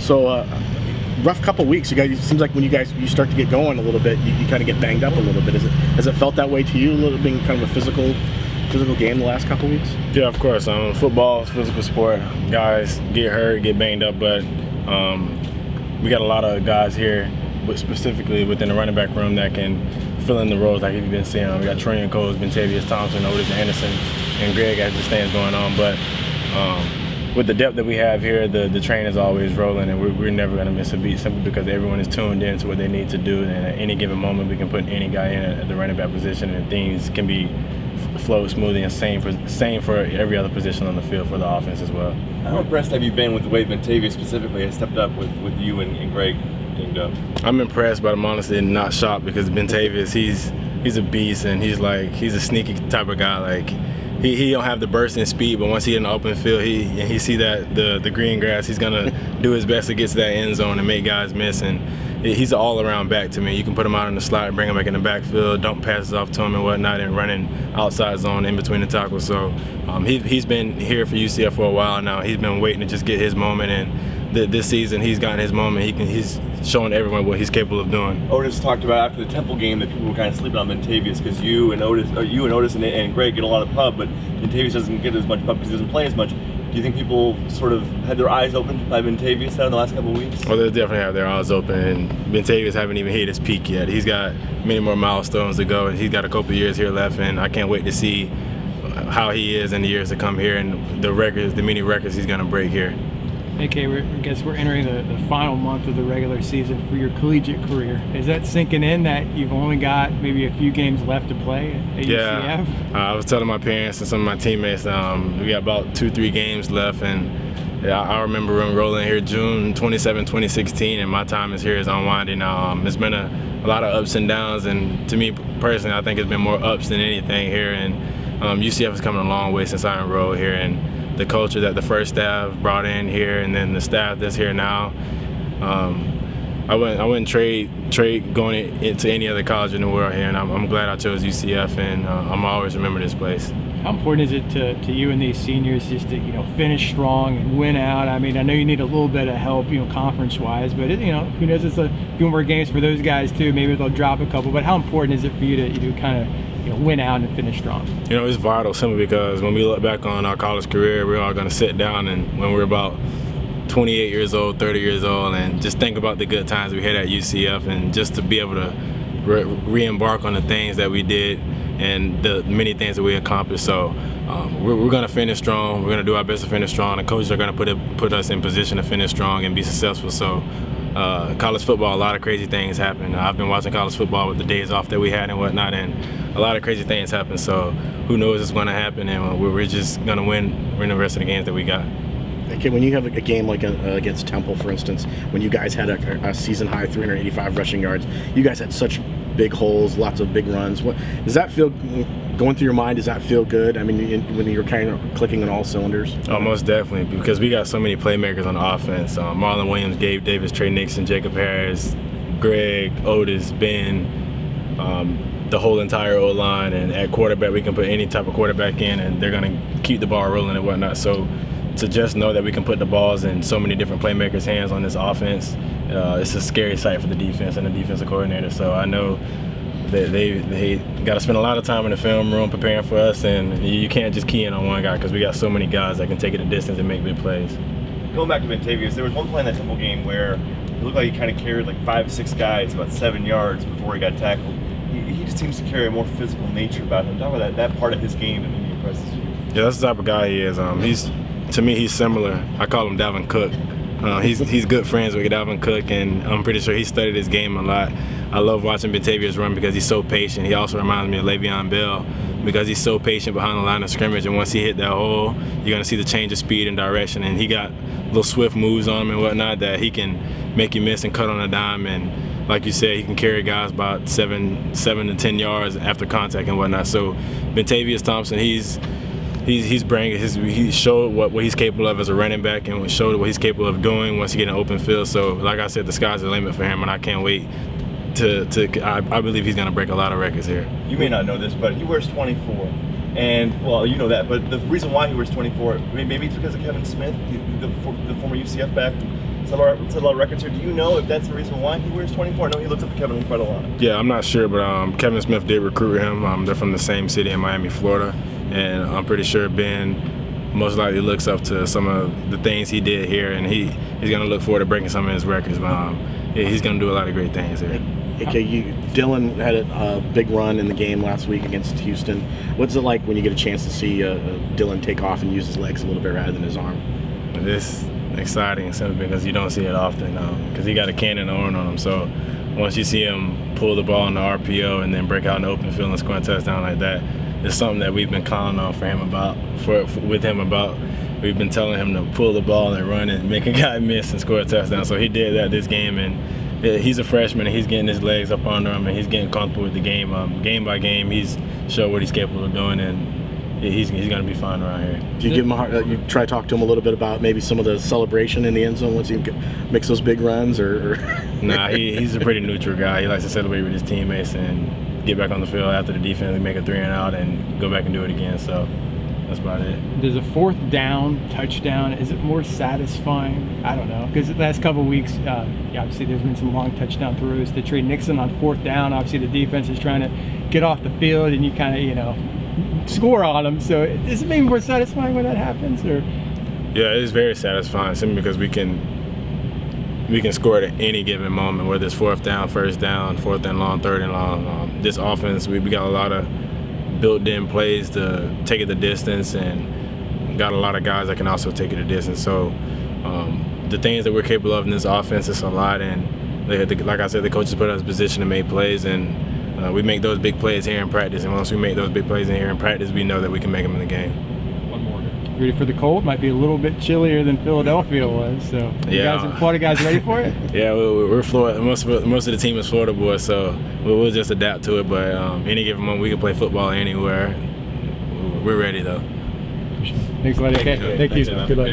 So, rough couple weeks. You guys. It seems like when you start to get going a little bit, you kind of get banged up a little bit. Has it felt that way to you? A little, being kind of a physical game the last couple weeks? Yeah, of course. Football is a physical sport. Guys get hurt, get banged up, but we got a lot of guys here, but specifically within the running back room, that can fill in the roles like you've been seeing. We got Trey and Coles, Bentavious Thompson, Otis Anderson, and Greg as the stands going on. But with the depth that we have here, the train is always rolling, and we're never going to miss a beat simply because everyone is tuned in to what they need to do. And at any given moment, we can put any guy in at the running back position, and things can be flow smoothly, and same for every other position on the field for the offense as well. How impressed have you been with the way Bentavious specifically has stepped up with you and Greg teamed up? I'm impressed, but I'm honestly not shocked because Bentavious, he's a beast, and he's a sneaky type of guy. Like he don't have the bursting speed, but once he in the open field, he see that the green grass, he's gonna do his best to get to that end zone and make guys miss. And he's an all-around back to me. You can put him out in the slot, bring him back in the backfield, dump passes off to him and whatnot, and running outside zone in between the tackles. So he's been here for UCF for a while now. He's been waiting to just get his moment, and this season he's gotten his moment. He's showing everyone what he's capable of doing. Otis talked about after the Temple game that people were kind of sleeping on Bentavious because you and Otis and Greg get a lot of pub, but Bentavious doesn't get as much pub because he doesn't play as much. Do you think people sort of had their eyes opened by Bentavious in the last couple of weeks? Well, they definitely have their eyes open, and Bentavious haven't even hit his peak yet. He's got many more milestones to go, and he's got a couple of years here left, and I can't wait to see how he is in the years to come here and the many records he's going to break here. Okay, I guess we're entering the final month of the regular season for your collegiate career. Is that sinking in that you've only got maybe a few games left to play at UCF? Yeah, I was telling my parents and some of my teammates we got about 2-3 games left, and yeah, I remember rolling here June 27, 2016, and my time is here is unwinding now. It's been a lot of ups and downs, and to me personally, I think it's been more ups than anything here, and UCF has come a long way since I enrolled here, and the culture that the first staff brought in here, and then the staff that's here now. I wouldn't trade going into any other college in the world here, and I'm glad I chose UCF, and I'm always remember this place. How important is it to you and these seniors just to finish strong and win out? I mean, I know you need a little bit of help, conference-wise, but who knows? It's a few more games for those guys too. Maybe they'll drop a couple. But how important is it for you to kind of win out and finish strong? It's vital simply because when we look back on our college career, we're all going to sit down and when we're about 28 years old, 30 years old, and just think about the good times we had at UCF, and just to be able to re-embark on the things that we did and the many things that we accomplished. So we're going to finish strong. We're going to do our best to finish strong. The coaches are going to put us in position to finish strong and be successful. So college football, a lot of crazy things happen. I've been watching college football with the days off that we had and whatnot, and a lot of crazy things happen. So who knows what's going to happen, and we're just going to win the rest of the games that we got. Okay, when you have a game like against Temple, for instance, when you guys had a season-high 385 rushing yards, you guys had such big holes, lots of big runs. What does that feel going through your mind? Does that feel good? I mean, when you're kind of clicking on all cylinders? Oh, most definitely, because we got so many playmakers on the offense. Marlon Williams, Gabe Davis, Trey Nixon, Jacob Harris, Greg, Otis, Ben, the whole entire O-line, and at quarterback, we can put any type of quarterback in, and they're going to keep the ball rolling and whatnot. So to just know that we can put the balls in so many different playmakers' hands on this offense, it's a scary sight for the defense and the defensive coordinator. So I know that they got to spend a lot of time in the film room preparing for us, and you can't just key in on one guy because we got so many guys that can take it a distance and make big plays. Going back to Bentavious, there was one play in that Temple game where it looked like he kind of carried like 5-6 guys about 7 yards before he got tackled. He just seems to carry a more physical nature about him. Talk about that part of his game that maybe impresses you. Yeah, that's the type of guy he is. To me, he's similar. I call him Dalvin Cook. He's good friends with Dalvin Cook, and I'm pretty sure he studied his game a lot. I love watching Bentavious run because he's so patient. He also reminds me of Le'Veon Bell because he's so patient behind the line of scrimmage, and once he hit that hole, you're going to see the change of speed and direction, and he got little swift moves on him and whatnot that he can make you miss and cut on a dime, and like you said, he can carry guys about 7 to 10 yards after contact and whatnot. So Bentavious Thompson, he showed what he's capable of as a running back, and showed what he's capable of doing once he get an open field. So like I said, the sky's the limit for him, and I can't wait I believe he's going to break a lot of records here. You may not know this, but he wears 24. And, well, you know that, but the reason why he wears 24, maybe it's because of Kevin Smith, the former UCF back, set a lot of records here. Do you know if that's the reason why he wears 24? I know he looks up to Kevin quite a lot. Yeah, I'm not sure, but Kevin Smith did recruit him. They're from the same city in Miami, Florida, and I'm pretty sure Ben most likely looks up to some of the things he did here, and he's going to look forward to breaking some of his records. But he's going to do a lot of great things here. Okay, Dylan had a big run in the game last week against Houston. What's it like when you get a chance to see Dylan take off and use his legs a little bit rather than his arm? It's exciting simply because you don't see it often because he got a cannon horn on him. So once you see him pull the ball in the RPO and then break out in the open field and score a touchdown like that, it's something that we've been calling on with him about. We've been telling him to pull the ball and run and make a guy miss and score a touchdown. So he did that this game, and he's a freshman and he's getting his legs up under him and he's getting comfortable with the game. Game by game, he's showed what he's capable of doing, and he's going to be fine around here. Do you give him you try to talk to him a little bit about maybe some of the celebration in the end zone once he makes those big runs, or? Nah, he's a pretty neutral guy. He likes to celebrate with his teammates and get back on the field after the defense and make a 3 and out and go back and do it again. So that's about it. Does a 4th down touchdown, is it more satisfying? I don't know, because the last couple of weeks, obviously there's been some long touchdown throws to Trey Nixon on 4th down. Obviously the defense is trying to get off the field and you kind of, score on them. So is it maybe more satisfying when that happens? Or? Yeah, it is very satisfying simply because we can score at any given moment, whether it's 4th down, 1st down, 4th and long, 3rd and long. This offense, we got a lot of built-in plays to take it the distance, and got a lot of guys that can also take it the distance. So the things that we're capable of in this offense is a lot, and like I said, the coaches put us in position to make plays, and we make those big plays here in practice. And once we make those big plays in here in practice, we know that we can make them in the game. Ready for the cold? Might be a little bit chillier than Philadelphia was. So, Florida guys ready for it? Yeah, we're Florida. Most of the team is Florida boys, so we'll just adapt to it. But any given moment, we can play football anywhere. We're ready though. Thanks, buddy. Okay. Thank you. Good luck.